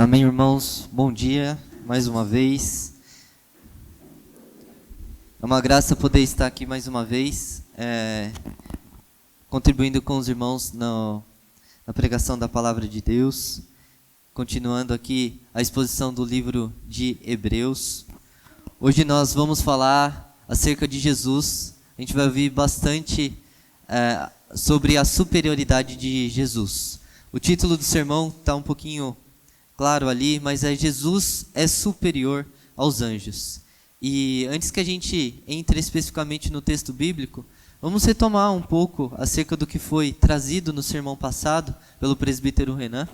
Amém, irmãos. Bom dia, mais uma vez. É uma graça poder estar aqui mais uma vez, contribuindo com os irmãos na pregação da Palavra de Deus. Continuando aqui a exposição do livro de Hebreus. Hoje nós vamos falar acerca de Jesus. A gente vai ouvir bastante sobre a superioridade de Jesus. O título do sermão está um pouquinho claro ali, mas Jesus é superior aos anjos. E antes que a gente entre especificamente no texto bíblico, vamos retomar um pouco acerca do que foi trazido no sermão passado pelo presbítero Renan.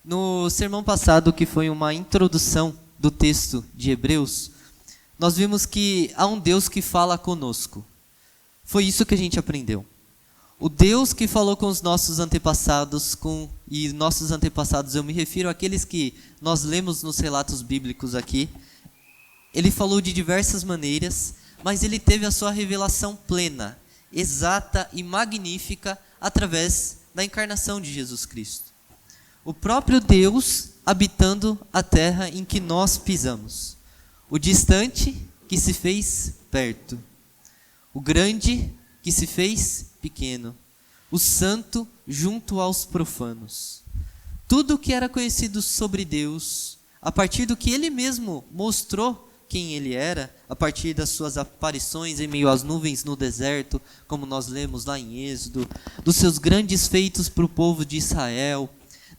No sermão passado, que foi uma introdução do texto de Hebreus, nós vimos que há um Deus que fala conosco. Foi isso que a gente aprendeu. O Deus que falou com os nossos antepassados, e nossos antepassados eu me refiro àqueles que nós lemos nos relatos bíblicos aqui, ele falou de diversas maneiras, mas ele teve a sua revelação plena, exata e magnífica através da encarnação de Jesus Cristo. O próprio Deus habitando a terra em que nós pisamos. O distante que se fez perto. O grande que se fez pequeno, o santo junto aos profanos. Tudo o que era conhecido sobre Deus, a partir do que ele mesmo mostrou quem ele era, a partir das suas aparições em meio às nuvens no deserto, como nós lemos lá em Êxodo, dos seus grandes feitos para o povo de Israel,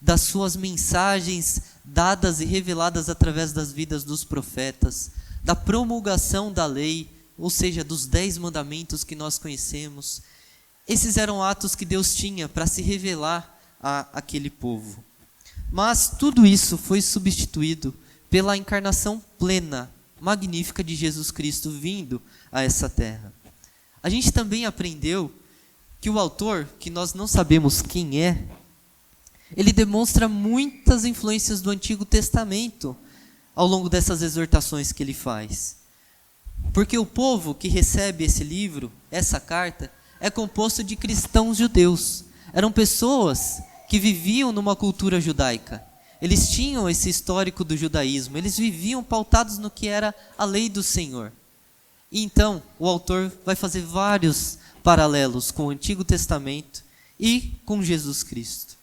das suas mensagens dadas e reveladas através das vidas dos profetas, da promulgação da lei, ou seja, dos 10 mandamentos que nós conhecemos. Esses eram atos que Deus tinha para se revelar àquele povo. Mas tudo isso foi substituído pela encarnação plena, magnífica de Jesus Cristo vindo a essa terra. A gente também aprendeu que o autor, que nós não sabemos quem é, ele demonstra muitas influências do Antigo Testamento ao longo dessas exortações que ele faz. Porque o povo que recebe esse livro, essa carta, é composto de cristãos judeus. Eram pessoas que viviam numa cultura judaica. Eles tinham esse histórico do judaísmo. Eles viviam pautados no que era a lei do Senhor. E então, o autor vai fazer vários paralelos com o Antigo Testamento e com Jesus Cristo.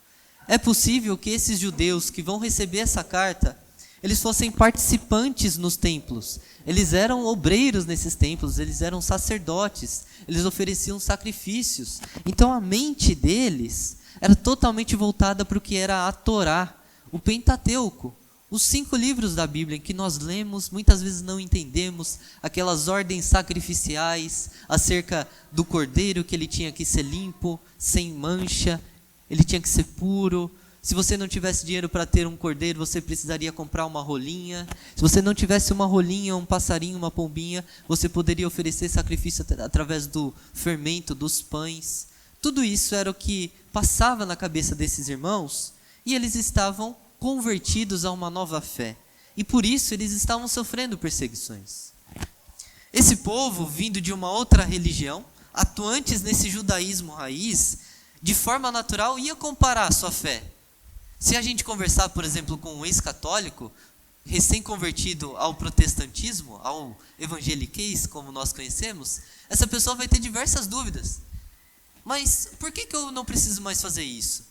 É possível que esses judeus que vão receber essa carta, eles fossem participantes nos templos. Eles eram obreiros nesses templos, eles eram sacerdotes, eles ofereciam sacrifícios. Então a mente deles era totalmente voltada para o que era a Torá, o Pentateuco, os 5 livros da Bíblia que nós lemos, muitas vezes não entendemos, aquelas ordens sacrificiais acerca do cordeiro, que ele tinha que ser limpo, sem mancha, ele tinha que ser puro. Se você não tivesse dinheiro para ter um cordeiro, você precisaria comprar uma rolinha. Se você não tivesse uma rolinha, um passarinho, uma pombinha, você poderia oferecer sacrifício através do fermento dos pães. Tudo isso era o que passava na cabeça desses irmãos, e eles estavam convertidos a uma nova fé. E por isso eles estavam sofrendo perseguições. Esse povo, vindo de uma outra religião, atuantes nesse judaísmo raiz, de forma natural ia comparar a sua fé. Se a gente conversar, por exemplo, com um ex-católico, recém-convertido ao protestantismo, ao evangeliquez, como nós conhecemos, essa pessoa vai ter diversas dúvidas. Mas por que eu não preciso mais fazer isso?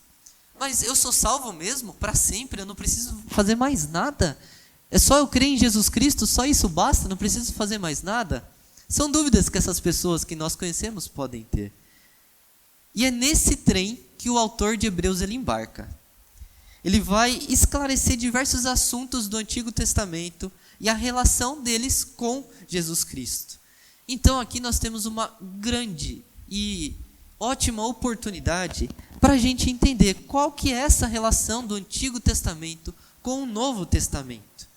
Mas eu sou salvo mesmo, para sempre, eu não preciso fazer mais nada? É só eu crer em Jesus Cristo, só isso basta, não preciso fazer mais nada? São dúvidas que essas pessoas que nós conhecemos podem ter. E é nesse trem que o autor de Hebreus ele embarca. Ele vai esclarecer diversos assuntos do Antigo Testamento e a relação deles com Jesus Cristo. Então aqui nós temos uma grande e ótima oportunidade para a gente entender qual que é essa relação do Antigo Testamento com o Novo Testamento.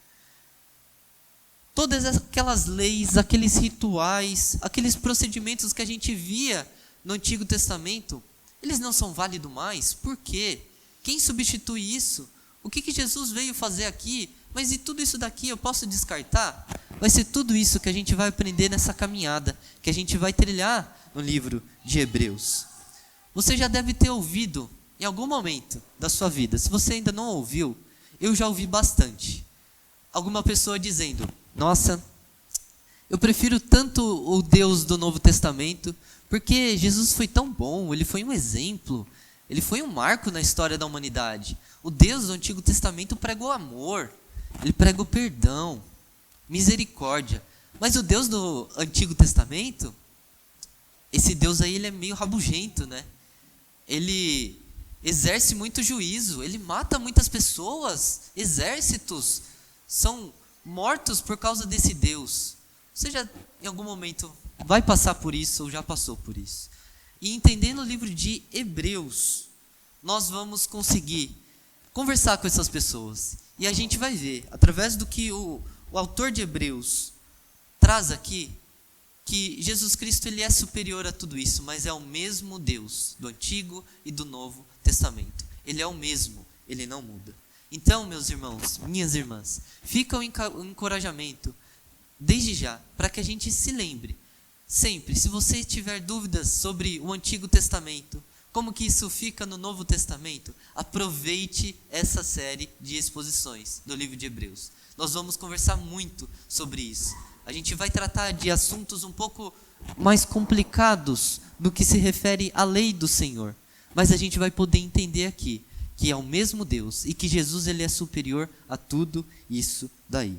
Todas aquelas leis, aqueles rituais, aqueles procedimentos que a gente via no Antigo Testamento, eles não são válidos mais. Por quê? Quem substitui isso? O que Jesus veio fazer aqui? Mas e tudo isso daqui eu posso descartar? Vai ser tudo isso que a gente vai aprender nessa caminhada, que a gente vai trilhar no livro de Hebreus. Você já deve ter ouvido, em algum momento da sua vida, se você ainda não ouviu, eu já ouvi bastante. Alguma pessoa dizendo: nossa, eu prefiro tanto o Deus do Novo Testamento, porque Jesus foi tão bom, ele foi um exemplo, ele foi um marco na história da humanidade. O Deus do Antigo Testamento pregou amor, ele pregou perdão, misericórdia. Mas o Deus do Antigo Testamento, esse Deus aí, ele é meio rabugento, né? Ele exerce muito juízo, ele mata muitas pessoas, exércitos são mortos por causa desse Deus. Você já, em algum momento, vai passar por isso ou já passou por isso. E entendendo o livro de Hebreus, nós vamos conseguir conversar com essas pessoas. E a gente vai ver, através do que o autor de Hebreus traz aqui, que Jesus Cristo ele é superior a tudo isso, mas é o mesmo Deus do Antigo e do Novo Testamento. Ele é o mesmo, ele não muda. Então, meus irmãos, minhas irmãs, fica o encorajamento desde já, para que a gente se lembre, sempre, se você tiver dúvidas sobre o Antigo Testamento, como que isso fica no Novo Testamento, aproveite essa série de exposições do livro de Hebreus. Nós vamos conversar muito sobre isso. A gente vai tratar de assuntos um pouco mais complicados do que se refere à lei do Senhor, mas a gente vai poder entender aqui que é o mesmo Deus e que Jesus ele é superior a tudo isso daí.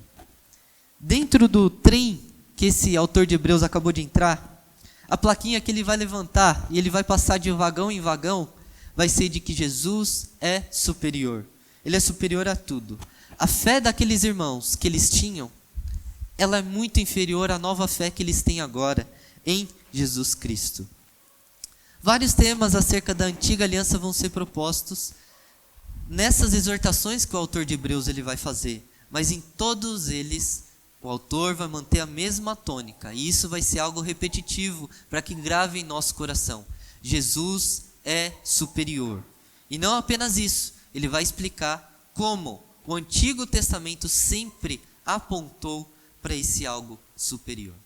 Dentro do trem que esse autor de Hebreus acabou de entrar, a plaquinha que ele vai levantar e ele vai passar de vagão em vagão vai ser de que Jesus é superior. Ele é superior a tudo. A fé daqueles irmãos que eles tinham, ela é muito inferior à nova fé que eles têm agora em Jesus Cristo. Vários temas acerca da antiga aliança vão ser propostos nessas exortações que o autor de Hebreus ele vai fazer, mas em todos eles o autor vai manter a mesma tônica, e isso vai ser algo repetitivo para que grave em nosso coração. Jesus é superior. E não apenas isso, ele vai explicar como o Antigo Testamento sempre apontou para esse algo superior.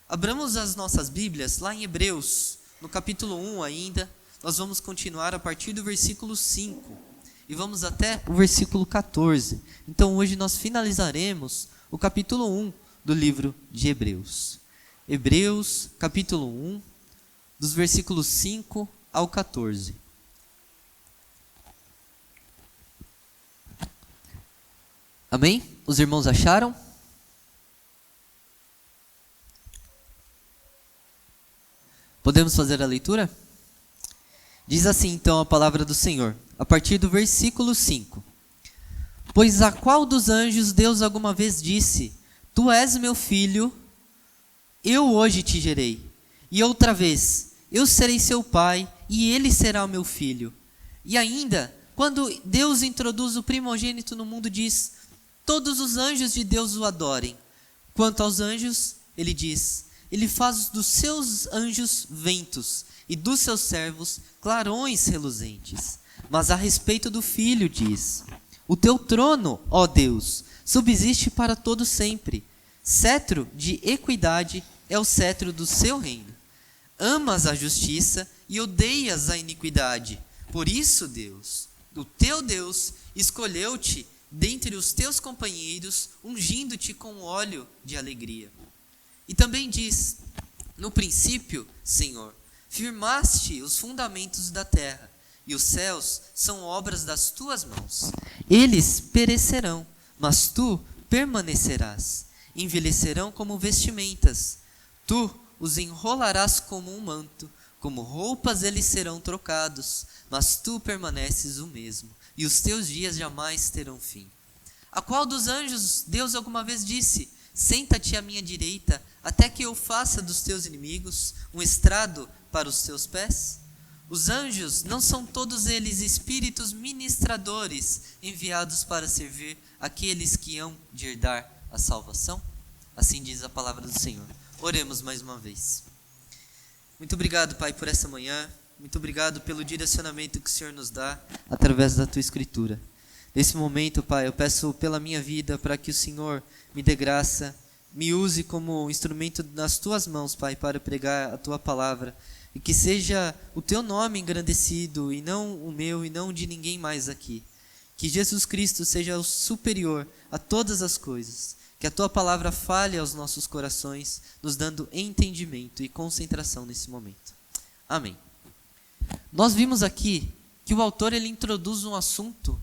Abramos as nossas Bíblias lá em Hebreus, no capítulo 1 ainda, nós vamos continuar a partir do versículo 5 e vamos até o versículo 14. Então hoje nós finalizaremos o capítulo 1 do livro de Hebreus. Hebreus, capítulo 1, dos versículos 5 ao 14. Amém? Os irmãos acharam? Podemos fazer a leitura? Diz assim então a palavra do Senhor, a partir do versículo 5. Pois a qual dos anjos Deus alguma vez disse: Tu és meu filho, eu hoje te gerei. E outra vez: Eu serei seu pai, e ele será o meu filho. E ainda, quando Deus introduz o primogênito no mundo, diz: Todos os anjos de Deus o adorem. Quanto aos anjos, ele diz: Ele faz dos seus anjos ventos, e dos seus servos clarões reluzentes. Mas a respeito do filho diz: O teu trono, ó Deus, subsiste para todo sempre. Cetro de equidade é o cetro do seu reino. Amas a justiça e odeias a iniquidade. Por isso, Deus, o teu Deus, escolheu-te dentre os teus companheiros, ungindo-te com óleo de alegria. E também diz: No princípio, Senhor, firmaste os fundamentos da terra, e os céus são obras das tuas mãos. Eles perecerão, mas tu permanecerás. Envelhecerão como vestimentas. Tu os enrolarás como um manto, como roupas eles serão trocados, mas tu permaneces o mesmo, e os teus dias jamais terão fim. A qual dos anjos Deus alguma vez disse: Senta-te à minha direita, até que eu faça dos teus inimigos um estrado para os teus pés? Os anjos não são todos eles espíritos ministradores enviados para servir aqueles que hão de herdar a salvação? Assim diz a palavra do Senhor. Oremos mais uma vez. Muito obrigado, Pai, por essa manhã. Muito obrigado pelo direcionamento que o Senhor nos dá através da Tua Escritura. Nesse momento, Pai, eu peço pela minha vida para que o Senhor me dê graça, me use como instrumento nas Tuas mãos, Pai, para pregar a Tua palavra. E que seja o Teu nome engrandecido, e não o meu, e não de ninguém mais aqui. Que Jesus Cristo seja o superior a todas as coisas. Que a tua palavra fale aos nossos corações, nos dando entendimento e concentração nesse momento. Amém. Nós vimos aqui que o autor ele introduz um assunto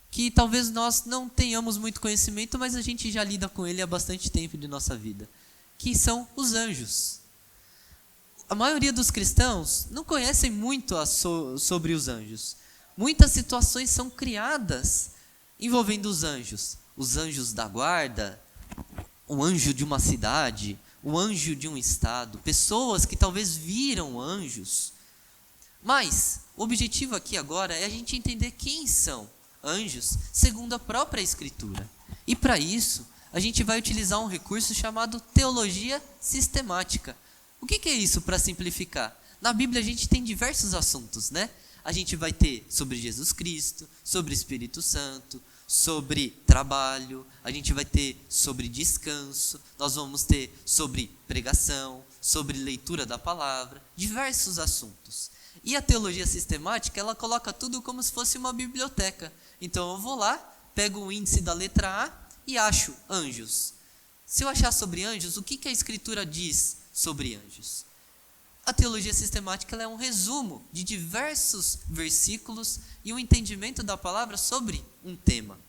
que talvez nós não tenhamos muito conhecimento, mas a gente já lida com ele há bastante tempo de nossa vida, que são os anjos. A maioria dos cristãos não conhecem muito sobre os anjos. Muitas situações são criadas envolvendo os anjos da guarda, o anjo de uma cidade, o anjo de um estado, pessoas que talvez viram anjos. Mas o objetivo aqui agora é a gente entender quem são anjos segundo a própria Escritura. E para isso, a gente vai utilizar um recurso chamado teologia sistemática. O que é isso, para simplificar? Na Bíblia a gente tem diversos assuntos, né? A gente vai ter sobre Jesus Cristo, sobre Espírito Santo, sobre trabalho, a gente vai ter sobre descanso, nós vamos ter sobre pregação, sobre leitura da palavra, diversos assuntos. E a teologia sistemática, ela coloca tudo como se fosse uma biblioteca. Então eu vou lá, pego o índice da letra A e acho anjos. Se eu achar sobre anjos, o que a Escritura diz sobre anjos? A teologia sistemática ela é um resumo de diversos versículos e um entendimento da palavra sobre um tema.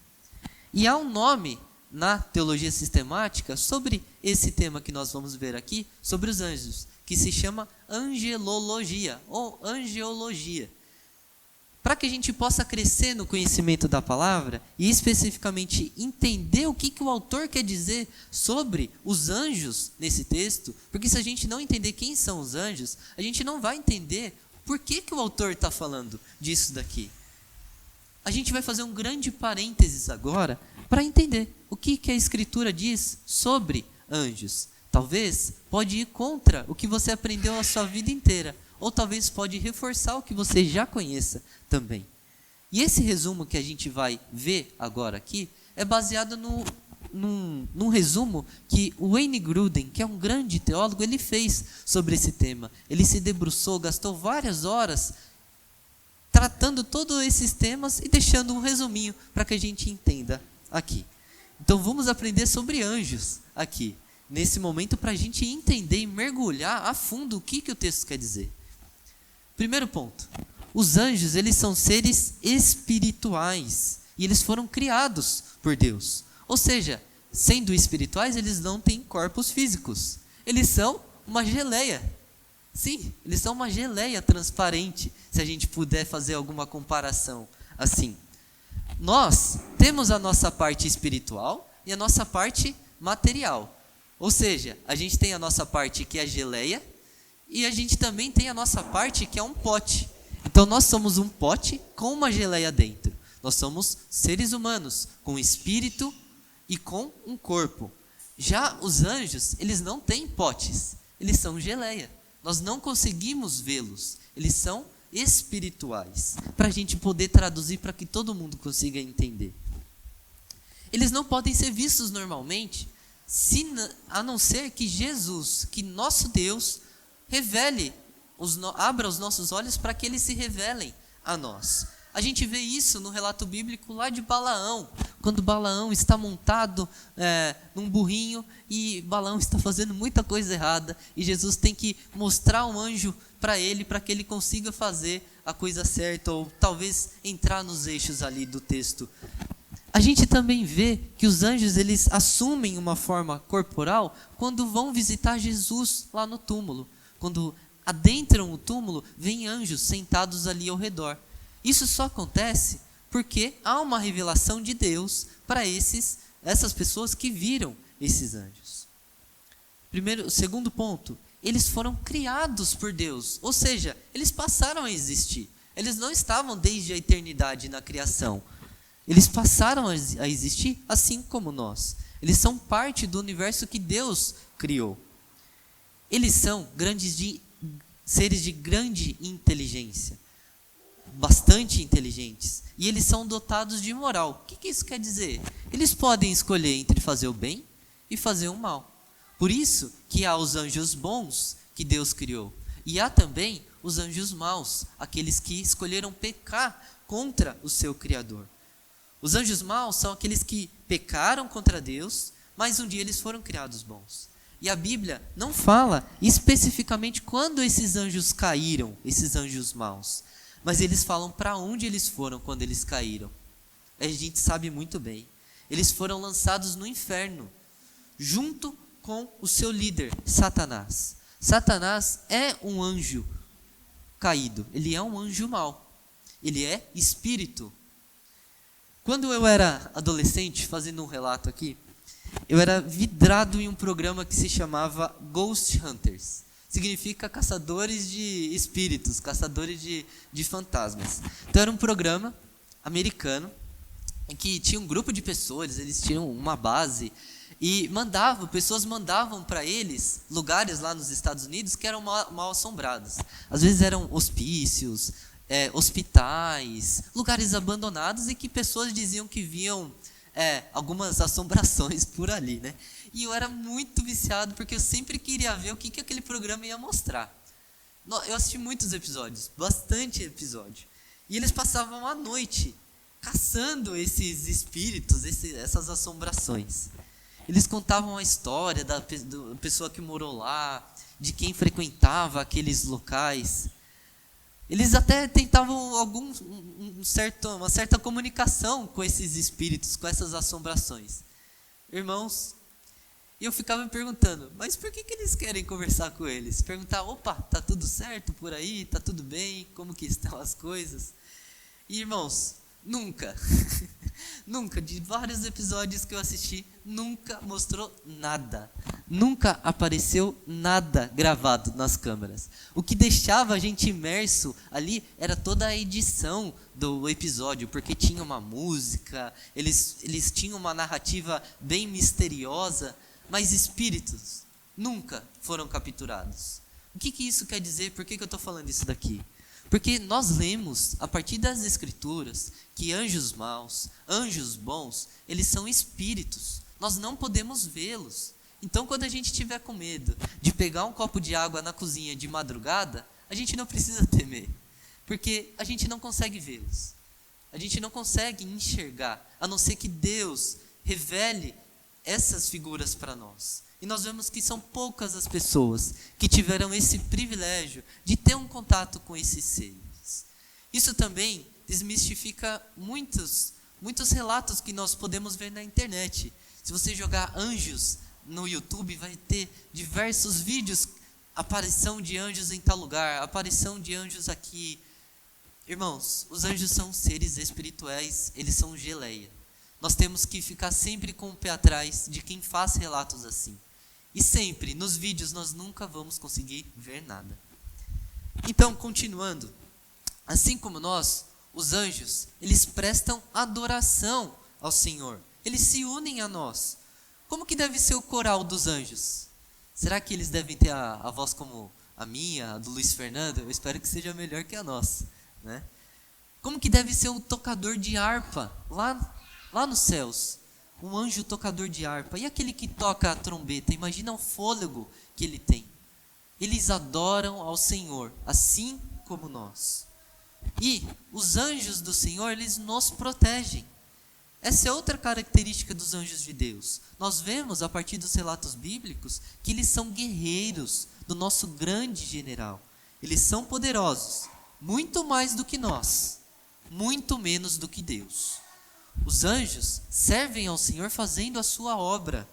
E há um nome na teologia sistemática sobre esse tema que nós vamos ver aqui, sobre os anjos, que se chama angelologia ou angeologia. Para que a gente possa crescer no conhecimento da palavra e especificamente entender o que o autor quer dizer sobre os anjos nesse texto, porque se a gente não entender quem são os anjos, a gente não vai entender por que o autor está falando disso daqui. A gente vai fazer um grande parênteses agora para entender o que a Escritura diz sobre anjos. Talvez pode ir contra o que você aprendeu a sua vida inteira, ou talvez pode reforçar o que você já conheça também. E esse resumo que a gente vai ver agora aqui é baseado num resumo que o Wayne Grudem, que é um grande teólogo, ele fez sobre esse tema. Ele se debruçou, gastou várias horas tratando todos esses temas e deixando um resuminho para que a gente entenda aqui. Então vamos aprender sobre anjos aqui, nesse momento, para a gente entender e mergulhar a fundo o que o texto quer dizer. Primeiro ponto, os anjos eles são seres espirituais e eles foram criados por Deus. Ou seja, sendo espirituais, eles não têm corpos físicos. Eles são uma geleia. Sim, eles são uma geleia transparente, se a gente puder fazer alguma comparação assim. Nós temos a nossa parte espiritual e a nossa parte material. Ou seja, a gente tem a nossa parte que é geleia e a gente também tem a nossa parte que é um pote. Então nós somos um pote com uma geleia dentro. Nós somos seres humanos com espírito e com um corpo. Já os anjos, eles não têm potes, eles são geleia. Nós não conseguimos vê-los, eles são espirituais, para a gente poder traduzir para que todo mundo consiga entender. Eles não podem ser vistos normalmente, a não ser que Jesus, que nosso Deus, abra os nossos olhos para que eles se revelem a nós. A gente vê isso no relato bíblico lá de Balaão, quando Balaão está montado num burrinho e Balaão está fazendo muita coisa errada e Jesus tem que mostrar um anjo para que ele consiga fazer a coisa certa ou talvez entrar nos eixos ali do texto. A gente também vê que os anjos eles assumem uma forma corporal quando vão visitar Jesus lá no túmulo. Quando adentram o túmulo, vêm anjos sentados ali ao redor. Isso só acontece porque há uma revelação de Deus para essas pessoas que viram esses anjos. Segundo ponto, eles foram criados por Deus, ou seja, eles passaram a existir. Eles não estavam desde a eternidade na criação. Eles passaram a existir assim como nós. Eles são parte do universo que Deus criou. Eles são seres de grande inteligência. Bastante inteligentes, e eles são dotados de moral. O que isso quer dizer? Eles podem escolher entre fazer o bem e fazer o mal. Por isso que há os anjos bons que Deus criou, e há também os anjos maus, aqueles que escolheram pecar contra o seu Criador. Os anjos maus são aqueles que pecaram contra Deus, mas um dia eles foram criados bons. E a Bíblia não fala especificamente quando esses anjos caíram, esses anjos maus. Mas eles falam para onde eles foram quando eles caíram. A gente sabe muito bem. Eles foram lançados no inferno, junto com o seu líder, Satanás. Satanás é um anjo caído, ele é um anjo mau. Ele é espírito. Quando eu era adolescente, fazendo um relato aqui, eu era vidrado em um programa que se chamava Ghost Hunters. Significa caçadores de espíritos, caçadores de fantasmas. Então era um programa americano em que tinha um grupo de pessoas, eles tinham uma base e pessoas mandavam para eles lugares lá nos Estados Unidos que eram mal assombrados. Às vezes eram hospícios, hospitais, lugares abandonados e que pessoas diziam que viam algumas assombrações por ali, né? E eu era muito viciado porque eu sempre queria ver o que aquele programa ia mostrar. Eu assisti muitos episódios, bastante episódio. E eles passavam a noite caçando esses espíritos, essas assombrações. Eles contavam a história da pessoa que morou lá, de quem frequentava aqueles locais. Eles até tentavam uma certa comunicação com esses espíritos, com essas assombrações. Irmãos, e eu ficava me perguntando, mas por que eles querem conversar com eles? Perguntar, opa, tá tudo certo por aí? Tá tudo bem? Como que estão as coisas? E irmãos, nunca, de vários episódios que eu assisti, nunca mostrou nada. Nunca apareceu nada gravado nas câmeras. O que deixava a gente imerso ali era toda a edição do episódio, porque tinha uma música, eles tinham uma narrativa bem misteriosa, mas espíritos nunca foram capturados. O que isso quer dizer? Por que eu estou falando isso daqui? Porque nós lemos, a partir das Escrituras, que anjos maus, anjos bons, eles são espíritos. Nós não podemos vê-los. Então, quando a gente estiver com medo de pegar um copo de água na cozinha de madrugada, a gente não precisa temer. Porque a gente não consegue vê-los. A gente não consegue enxergar, a não ser que Deus revele essas figuras para nós. E nós vemos que são poucas as pessoas que tiveram esse privilégio de ter um contato com esses seres. Isso também desmistifica muitos relatos que nós podemos ver na internet. Se você jogar anjos no YouTube, vai ter diversos vídeos, aparição de anjos em tal lugar, aparição de anjos aqui. Irmãos, os anjos são seres espirituais, eles são geleia. Nós temos que ficar sempre com o pé atrás de quem faz relatos assim. E sempre, nos vídeos, nós nunca vamos conseguir ver nada. Então, continuando, assim como nós, os anjos, eles prestam adoração ao Senhor. Eles se unem a nós. Como que deve ser o coral dos anjos? Será que eles devem ter a voz como a minha, a do Luiz Fernando? Eu espero que seja melhor que a nossa, né? Como que deve ser o tocador de harpa lá nos céus? Um anjo tocador de harpa. E aquele que toca a trombeta? Imagina o fôlego que ele tem. Eles adoram ao Senhor, assim como nós. E os anjos do Senhor, eles nos protegem. Essa é outra característica dos anjos de Deus. Nós vemos, a partir dos relatos bíblicos, que eles são guerreiros do nosso grande general. Eles são poderosos, muito mais do que nós, muito menos do que Deus. Os anjos servem ao Senhor fazendo a sua obra,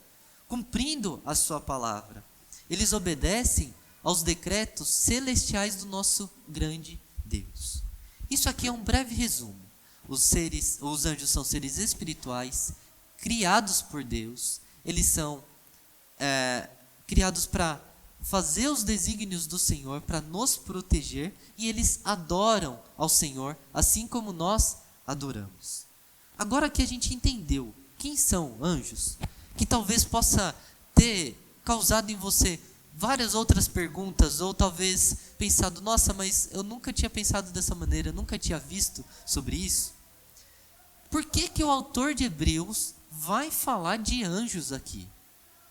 cumprindo a sua palavra. Eles obedecem aos decretos celestiais do nosso grande Deus. Isso aqui é um breve resumo. Os anjos são seres espirituais, criados por Deus. Eles são criados para fazer os desígnios do Senhor, para nos proteger, e eles adoram ao Senhor, assim como nós adoramos. Agora que a gente entendeu quem são anjos, que talvez possa ter causado em você várias outras perguntas, ou talvez pensado, nossa, mas eu nunca tinha pensado dessa maneira, eu nunca tinha visto sobre isso. Por que o autor de Hebreus vai falar de anjos aqui?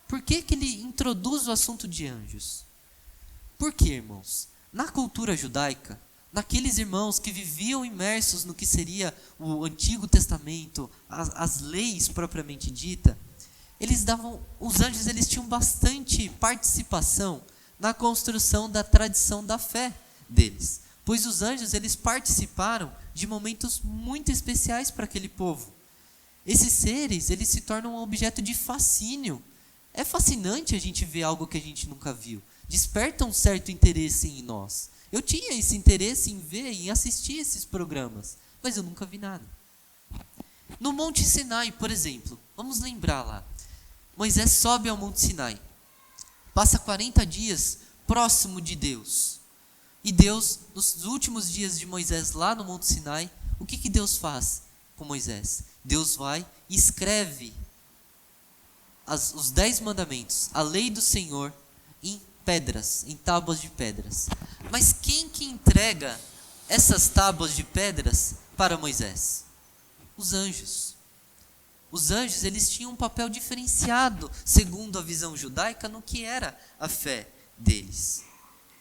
Por que ele introduz o assunto de anjos? Por quê, irmãos? Na cultura judaica, naqueles irmãos que viviam imersos no que seria o Antigo Testamento, as leis propriamente dita, os anjos eles tinham bastante participação na construção da tradição da fé deles, pois os anjos eles participaram de momentos muito especiais para aquele povo. Esses seres eles se tornam um objeto de fascínio. É fascinante a gente ver algo que a gente nunca viu. Desperta um certo interesse em nós. Eu tinha esse interesse em ver e assistir esses programas, mas eu nunca vi nada. No Monte Sinai, por exemplo, vamos lembrar lá. Moisés sobe ao Monte Sinai, passa 40 dias próximo de Deus. E Deus, nos últimos dias de Moisés lá no Monte Sinai, o que Deus faz com Moisés? Deus vai e escreve os 10 mandamentos, a lei do Senhor, em pedras, em tábuas de pedras. Mas quem que entrega essas tábuas de pedras para Moisés? Os anjos. Os anjos, eles tinham um papel diferenciado, segundo a visão judaica, no que era a fé deles.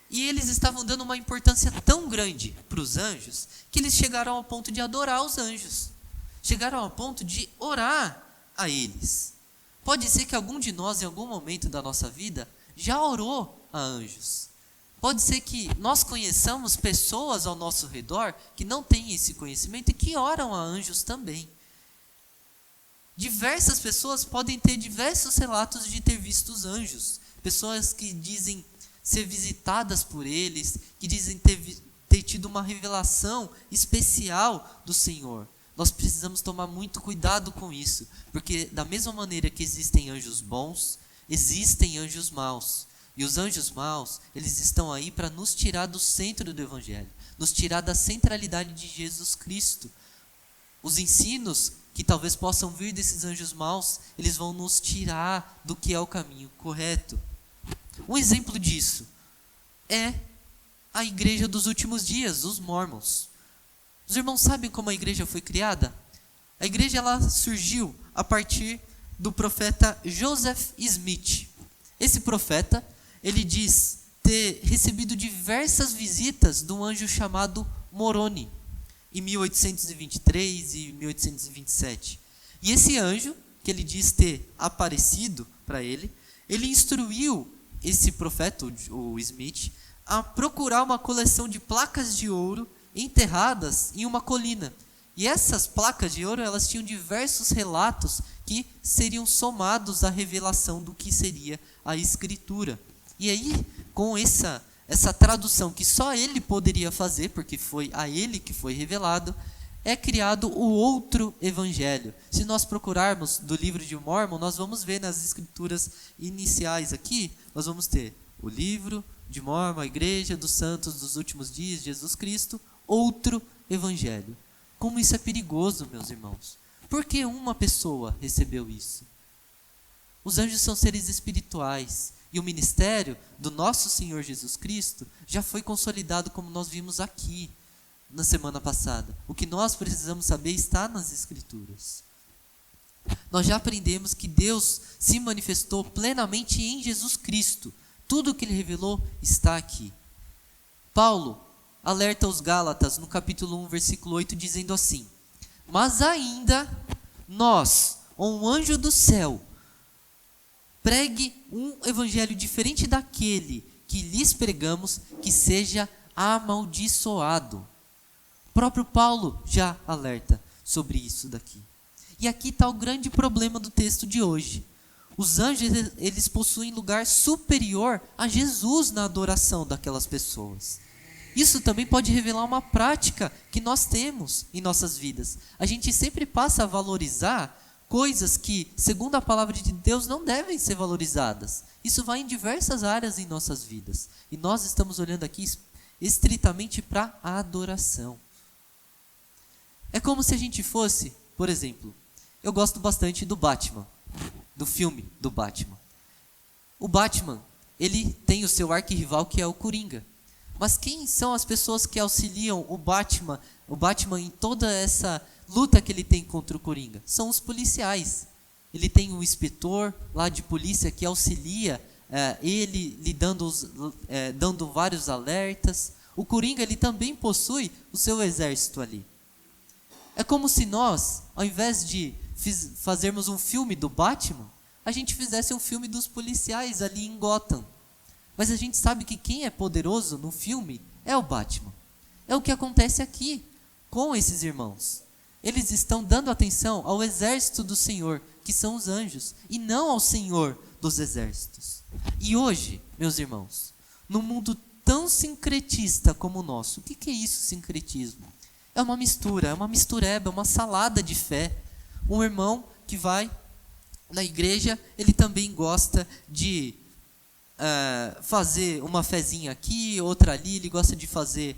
E eles estavam dando uma importância tão grande para os anjos, que eles chegaram ao ponto de adorar os anjos. Chegaram ao ponto de orar a eles. Pode ser que algum de nós, em algum momento da nossa vida, já orou a anjos. Pode ser que nós conheçamos pessoas ao nosso redor que não têm esse conhecimento e que oram a anjos também. Diversas pessoas podem ter diversos relatos de ter visto os anjos. Pessoas que dizem ser visitadas por eles, que dizem ter tido uma revelação especial do Senhor. Nós precisamos tomar muito cuidado com isso, porque da mesma maneira que existem anjos bons, existem anjos maus. E os anjos maus, eles estão aí para nos tirar do centro do Evangelho, nos tirar da centralidade de Jesus Cristo. Os ensinos que talvez possam vir desses anjos maus, eles vão nos tirar do que é o caminho correto. Um exemplo disso é a igreja dos últimos dias, os Mormons. Os irmãos sabem como a igreja foi criada? A igreja ela surgiu a partir do profeta Joseph Smith. Esse profeta, ele diz ter recebido diversas visitas de um anjo chamado Moroni, em 1823 e 1827. E esse anjo, que ele diz ter aparecido para ele instruiu esse profeta, o Smith, a procurar uma coleção de placas de ouro enterradas em uma colina. E essas placas de ouro, elas tinham diversos relatos que seriam somados à revelação do que seria a Escritura. E aí, com essa tradução que só ele poderia fazer, porque foi a ele que foi revelado, é criado o outro evangelho. Se nós procurarmos do livro de Mórmon, nós vamos ver nas escrituras iniciais aqui, nós vamos ter o livro de Mórmon, a igreja dos santos dos últimos dias, Jesus Cristo, outro evangelho. Como isso é perigoso, meus irmãos. Por que uma pessoa recebeu isso? Os anjos são seres espirituais. E o ministério do nosso Senhor Jesus Cristo já foi consolidado, como nós vimos aqui na semana passada. O que nós precisamos saber está nas Escrituras. Nós já aprendemos que Deus se manifestou plenamente em Jesus Cristo. Tudo o que Ele revelou está aqui. Paulo alerta os Gálatas no capítulo 1, versículo 8, dizendo assim: mas ainda nós, ou um anjo do céu, pregue um evangelho diferente daquele que lhes pregamos, que seja amaldiçoado. O próprio Paulo já alerta sobre isso daqui. E aqui está o grande problema do texto de hoje. Os anjos, eles possuem lugar superior a Jesus na adoração daquelas pessoas. Isso também pode revelar uma prática que nós temos em nossas vidas. A gente sempre passa a valorizar coisas que, segundo a palavra de Deus, não devem ser valorizadas. Isso vai em diversas áreas em nossas vidas. E nós estamos olhando aqui estritamente para a adoração. É como se a gente fosse, por exemplo, eu gosto bastante do Batman, do filme do Batman. O Batman, ele tem o seu arquirrival que é o Coringa. Mas quem são as pessoas que auxiliam o Batman em toda essa luta que ele tem contra o Coringa? São os policiais. Ele tem um inspetor lá de polícia que auxilia ele lhe dando vários alertas. O Coringa, ele também possui o seu exército ali. É como se nós, ao invés de fazermos um filme do Batman, a gente fizesse um filme dos policiais ali em Gotham. Mas a gente sabe que quem é poderoso no filme é o Batman. É o que acontece aqui com esses irmãos. Eles estão dando atenção ao exército do Senhor, que são os anjos, e não ao Senhor dos exércitos. E hoje, meus irmãos, num mundo tão sincretista como o nosso, o que é isso, sincretismo? É uma mistura, é uma mistureba, é uma salada de fé. Um irmão que vai na igreja, ele também gosta de fazer uma fezinha aqui, outra ali, ele gosta de fazer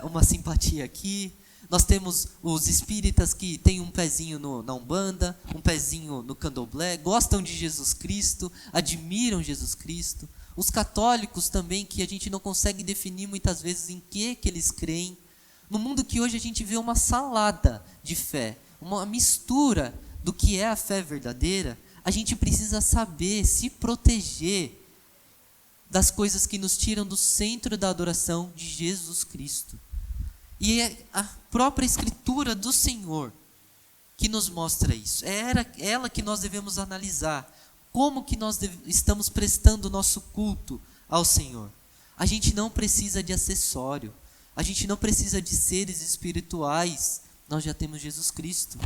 uma simpatia aqui. Nós temos os espíritas que têm um pezinho na Umbanda, um pezinho no Candomblé, gostam de Jesus Cristo, admiram Jesus Cristo. Os católicos também, que a gente não consegue definir muitas vezes em que eles creem. No mundo que hoje a gente vê uma salada de fé, uma mistura do que é a fé verdadeira, a gente precisa saber se proteger das coisas que nos tiram do centro da adoração de Jesus Cristo. E é a própria Escritura do Senhor que nos mostra isso. É ela que nós devemos analisar. Como que nós estamos prestando o nosso culto ao Senhor? A gente não precisa de acessório. A gente não precisa de seres espirituais. Nós já temos Jesus Cristo.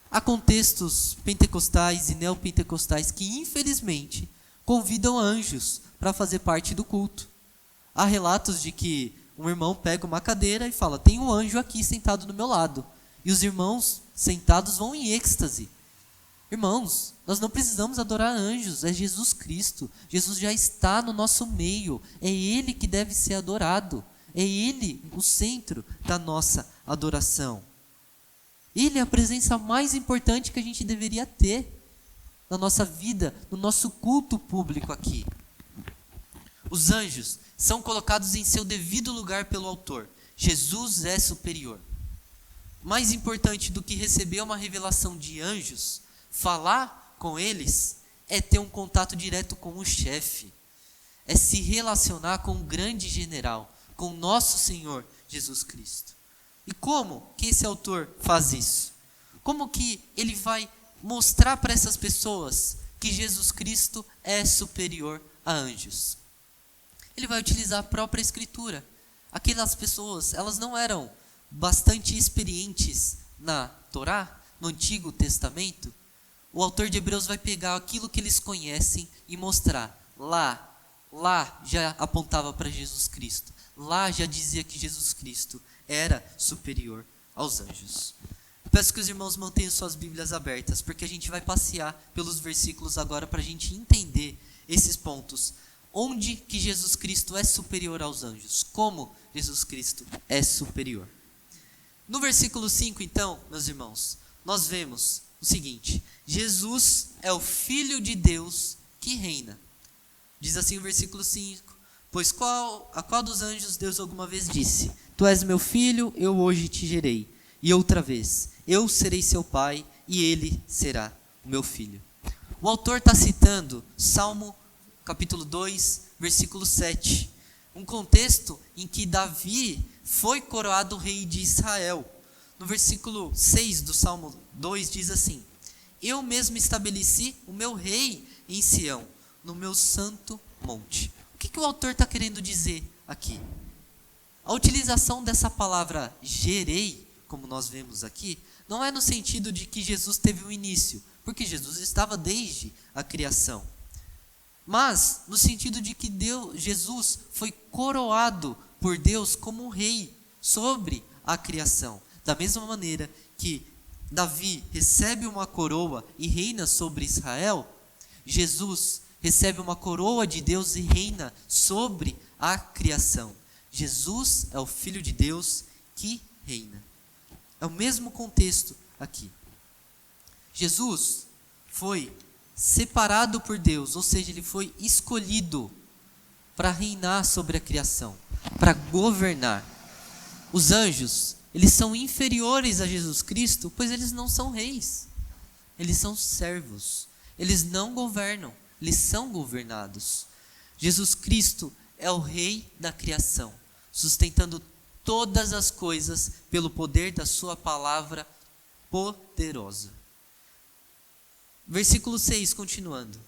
Há contextos pentecostais e neopentecostais que, infelizmente, convidam anjos para fazer parte do culto. Há relatos de que um irmão pega uma cadeira e fala: tem um anjo aqui sentado do meu lado. E os irmãos sentados vão em êxtase. Irmãos, nós não precisamos adorar anjos, é Jesus Cristo. Jesus já está no nosso meio, é Ele que deve ser adorado. É Ele o centro da nossa adoração. Ele é a presença mais importante que a gente deveria ter na nossa vida, no nosso culto público aqui. Os anjos são colocados em seu devido lugar pelo autor. Jesus é superior. Mais importante do que receber uma revelação de anjos, falar com eles, é ter um contato direto com o chefe. É se relacionar com o grande general, com nosso Senhor Jesus Cristo. E como que esse autor faz isso? Como que ele vai mostrar para essas pessoas que Jesus Cristo é superior a anjos? Ele vai utilizar a própria Escritura. Aquelas pessoas, elas não eram bastante experientes na Torá, no Antigo Testamento. O autor de Hebreus vai pegar aquilo que eles conhecem e mostrar. Lá já apontava para Jesus Cristo. Lá já dizia que Jesus Cristo era superior aos anjos. Peço que os irmãos mantenham suas Bíblias abertas, porque a gente vai passear pelos versículos agora para a gente entender esses pontos. Onde que Jesus Cristo é superior aos anjos? Como Jesus Cristo é superior? No versículo 5, então, meus irmãos, nós vemos o seguinte: Jesus é o Filho de Deus que reina. Diz assim o versículo 5: pois a qual dos anjos Deus alguma vez disse: tu és meu filho, eu hoje te gerei. E outra vez: eu serei seu pai e ele será o meu filho. O autor está citando Salmo capítulo 2, versículo 7. Um contexto em que Davi foi coroado rei de Israel. No versículo 6 do Salmo 2 diz assim: eu mesmo estabeleci o meu rei em Sião, no meu santo monte. O que o autor está querendo dizer aqui? A utilização dessa palavra gerei, como nós vemos aqui, não é no sentido de que Jesus teve um início, porque Jesus estava desde a criação. Mas no sentido de que Jesus foi coroado por Deus como um rei sobre a criação. Da mesma maneira que Davi recebe uma coroa e reina sobre Israel, Jesus recebe uma coroa de Deus e reina sobre a criação. Jesus é o Filho de Deus que reina. É o mesmo contexto aqui. Jesus foi separado por Deus, ou seja, ele foi escolhido para reinar sobre a criação, para governar. Os anjos, eles são inferiores a Jesus Cristo, pois eles não são reis. Eles são servos. Eles não governam, eles são governados. Jesus Cristo é o rei da criação. sustentando todas as coisas pelo poder da sua palavra poderosa. Versículo 6, continuando.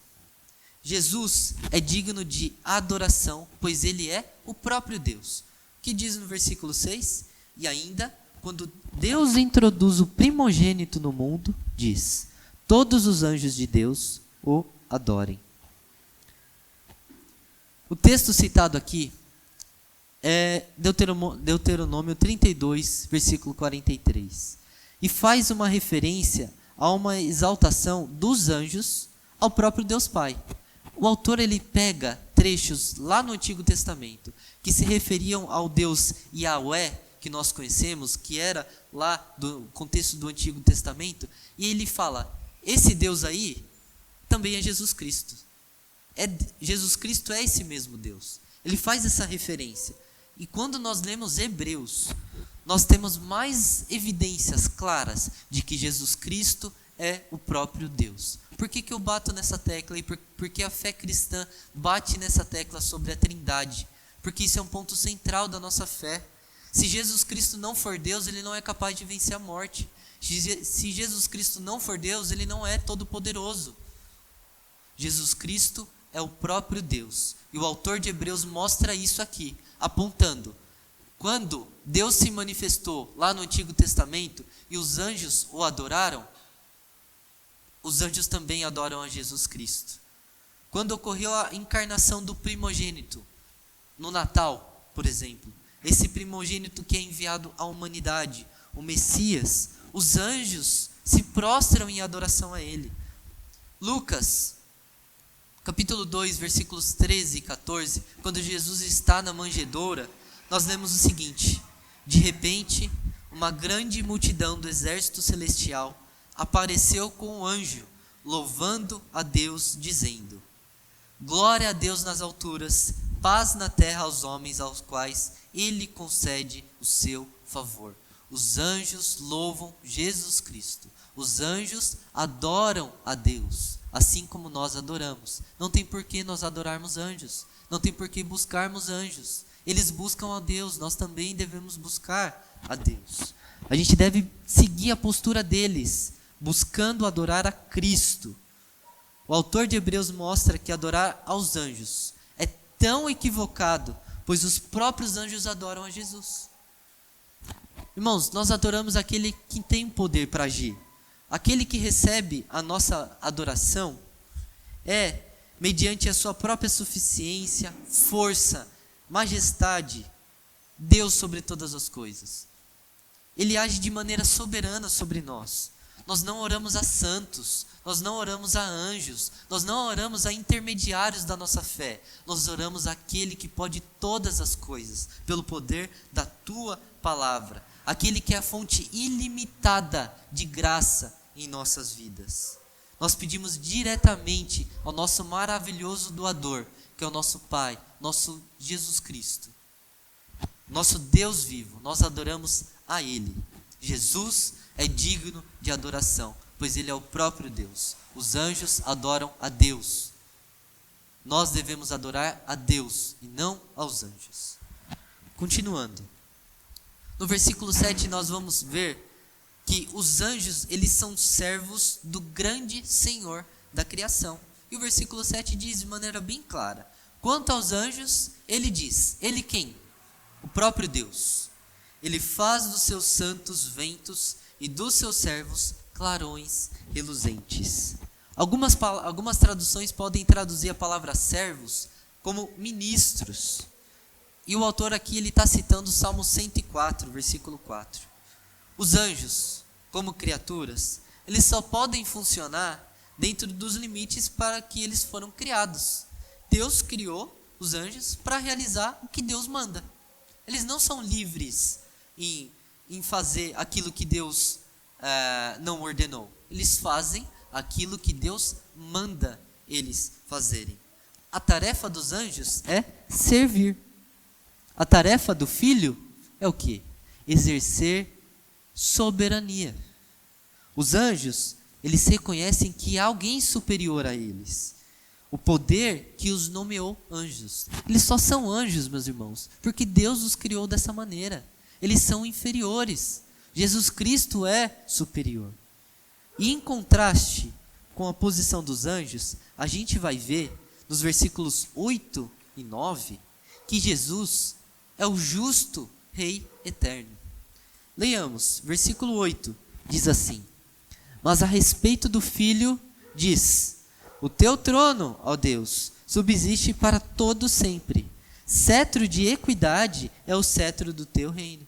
Jesus é digno de adoração, pois ele é o próprio Deus. O que diz no versículo 6? E ainda, quando Deus introduz o primogênito no mundo, diz: todos os anjos de Deus o adorem. O texto citado aqui é Deuteronômio 32, versículo 43. E faz uma referência a uma exaltação dos anjos ao próprio Deus Pai. O autor ele pega trechos lá no Antigo Testamento que se referiam ao Deus Yahweh, que nós conhecemos, que era lá do contexto do Antigo Testamento, e ele fala, esse Deus aí também é Jesus Cristo. Jesus Cristo é esse mesmo Deus. Ele faz essa referência. E quando nós lemos Hebreus, nós temos mais evidências claras de que Jesus Cristo é o próprio Deus. Por que eu bato nessa tecla? E por que a fé cristã bate nessa tecla sobre a Trindade? Porque isso é um ponto central da nossa fé. Se Jesus Cristo não for Deus, ele não é capaz de vencer a morte. Se Jesus Cristo não for Deus, ele não é todo-poderoso. Jesus Cristo é o próprio Deus. E o autor de Hebreus mostra isso aqui, apontando. Quando Deus se manifestou lá no Antigo Testamento e os anjos o adoraram, os anjos também adoram a Jesus Cristo. Quando ocorreu a encarnação do primogênito, no Natal, por exemplo, esse primogênito que é enviado à humanidade, o Messias, os anjos se prostram em adoração a ele. Lucas, capítulo 2, versículos 13 e 14, quando Jesus está na manjedoura, nós lemos o seguinte: de repente, uma grande multidão do exército celestial apareceu com um anjo, louvando a Deus, dizendo: glória a Deus nas alturas, paz na terra aos homens aos quais ele concede o seu favor. Os anjos louvam Jesus Cristo. Os anjos adoram a Deus, assim como nós adoramos. Não tem por que nós adorarmos anjos. Não tem por que buscarmos anjos. Eles buscam a Deus, nós também devemos buscar a Deus. A gente deve seguir a postura deles, buscando adorar a Cristo. O autor de Hebreus mostra que adorar aos anjos é tão equivocado, pois os próprios anjos adoram a Jesus. Irmãos, nós adoramos aquele que tem poder para agir. Aquele que recebe a nossa adoração é mediante a sua própria suficiência, força, majestade, Deus sobre todas as coisas. Ele age de maneira soberana sobre nós. Nós não oramos a santos, nós não oramos a anjos, nós não oramos a intermediários da nossa fé. Nós oramos àquele que pode todas as coisas, pelo poder da tua palavra. Aquele que é a fonte ilimitada de graça em nossas vidas. Nós pedimos diretamente ao nosso maravilhoso doador, que é o nosso Pai, nosso Jesus Cristo. Nosso Deus vivo, nós adoramos a Ele. Jesus é digno de adoração, pois Ele é o próprio Deus. Os anjos adoram a Deus. Nós devemos adorar a Deus e não aos anjos. Continuando. No versículo 7 nós vamos ver que os anjos, eles são servos do grande Senhor da criação. E o versículo 7 diz de maneira bem clara: quanto aos anjos, ele diz, ele quem? O próprio Deus. Ele faz dos seus santos ventos e dos seus servos clarões reluzentes. Algumas traduções podem traduzir a palavra servos como ministros. E o autor aqui ele está citando o Salmo 104, versículo 4. Os anjos, como criaturas, eles só podem funcionar dentro dos limites para que eles foram criados. Deus criou os anjos para realizar o que Deus manda. Eles não são livres em fazer aquilo que Deus não ordenou. Eles fazem aquilo que Deus manda eles fazerem. A tarefa dos anjos é servir. A tarefa do filho é o quê? Exercer soberania. Os anjos, eles reconhecem que há alguém superior a eles. o poder que os nomeou anjos. Eles só são anjos, meus irmãos, porque Deus os criou dessa maneira. Eles são inferiores. Jesus Cristo é superior. E em contraste com a posição dos anjos, a gente vai ver nos versículos 8 e 9 que Jesus é o justo Rei eterno. Leiamos, versículo 8, diz assim: mas a respeito do Filho, diz: o teu trono, ó Deus, subsiste para todo sempre. Cetro de equidade é o cetro do teu reino.